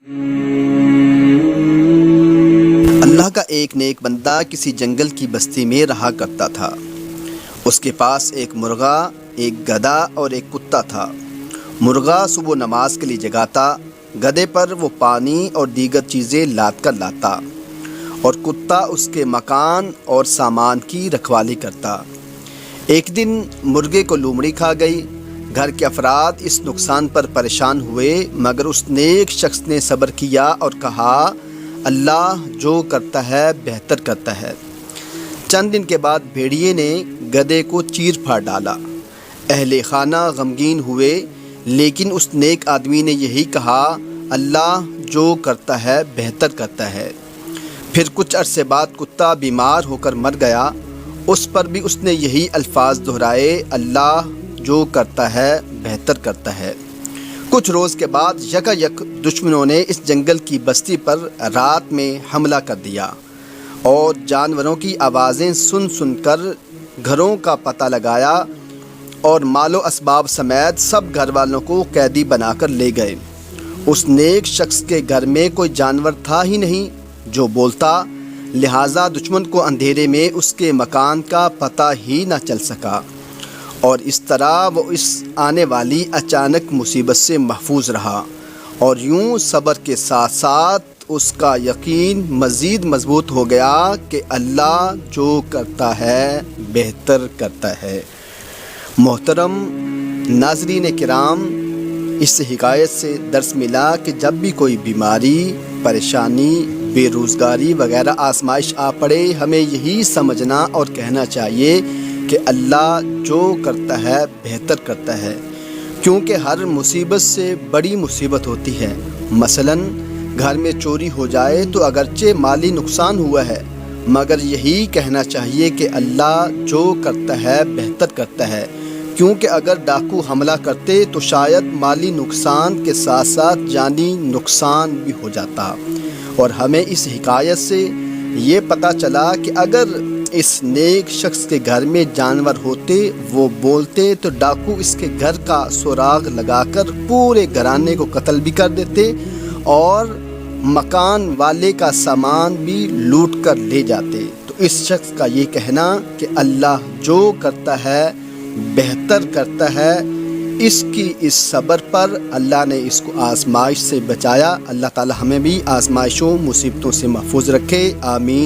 اللہ کا ایک نیک بندہ کسی جنگل کی بستی میں رہا کرتا تھا۔ اس کے پاس ایک مرغا، ایک گدھا اور ایک کتا تھا۔ مرغا صبح نماز کے لیے جگاتا، گدھے پر وہ پانی اور دیگر چیزیں لاد کر لاتا اور کتا اس کے مکان اور سامان کی رکھوالی کرتا۔ ایک دن مرغے کو لومڑی کھا گئی۔ گھر کے افراد اس نقصان پر پریشان ہوئے، مگر اس نیک شخص نے صبر کیا اور کہا، اللہ جو کرتا ہے بہتر کرتا ہے۔ چند دن کے بعد بھیڑیے نے گدھے کو چیر پھاڑ ڈالا۔ اہل خانہ غمگین ہوئے، لیکن اس نیک آدمی نے یہی کہا، اللہ جو کرتا ہے بہتر کرتا ہے۔ پھر کچھ عرصے بعد کتا بیمار ہو کر مر گیا۔ اس پر بھی اس نے یہی الفاظ دہرائے، اللہ جو کرتا ہے بہتر کرتا ہے۔ کچھ روز کے بعد یکایک دشمنوں نے اس جنگل کی بستی پر رات میں حملہ کر دیا اور جانوروں کی آوازیں سن سن کر گھروں کا پتہ لگایا اور مال و اسباب سمیت سب گھر والوں کو قیدی بنا کر لے گئے۔ اس نیک شخص کے گھر میں کوئی جانور تھا ہی نہیں جو بولتا، لہٰذا دشمن کو اندھیرے میں اس کے مکان کا پتہ ہی نہ چل سکا، اور اس طرح وہ اس آنے والی اچانک مصیبت سے محفوظ رہا، اور یوں صبر کے ساتھ ساتھ اس کا یقین مزید مضبوط ہو گیا کہ اللہ جو کرتا ہے بہتر کرتا ہے۔ محترم ناظرین کرام، اس حکایت سے درس ملا کہ جب بھی کوئی بیماری، پریشانی، بے روزگاری وغیرہ آزمائش آ پڑے، ہمیں یہی سمجھنا اور کہنا چاہیے کہ اللہ جو کرتا ہے بہتر کرتا ہے، کیونکہ ہر مصیبت سے بڑی مصیبت ہوتی ہے۔ مثلاً گھر میں چوری ہو جائے تو اگرچہ مالی نقصان ہوا ہے، مگر یہی کہنا چاہیے کہ اللہ جو کرتا ہے بہتر کرتا ہے، کیونکہ اگر ڈاکو حملہ کرتے تو شاید مالی نقصان کے ساتھ ساتھ جانی نقصان بھی ہو جاتا۔ اور ہمیں اس حکایت سے یہ پتہ چلا کہ اگر اس نیک شخص کے گھر میں جانور ہوتے، وہ بولتے، تو ڈاکو اس کے گھر کا سراغ لگا کر پورے گھرانے کو قتل بھی کر دیتے اور مکان والے کا سامان بھی لوٹ کر لے جاتے۔ تو اس شخص کا یہ کہنا کہ اللہ جو کرتا ہے بہتر کرتا ہے، اس کی اس صبر پر اللہ نے اس کو آزمائش سے بچایا۔ اللہ تعالی ہمیں بھی آزمائشوں مصیبتوں سے محفوظ رکھے، آمین۔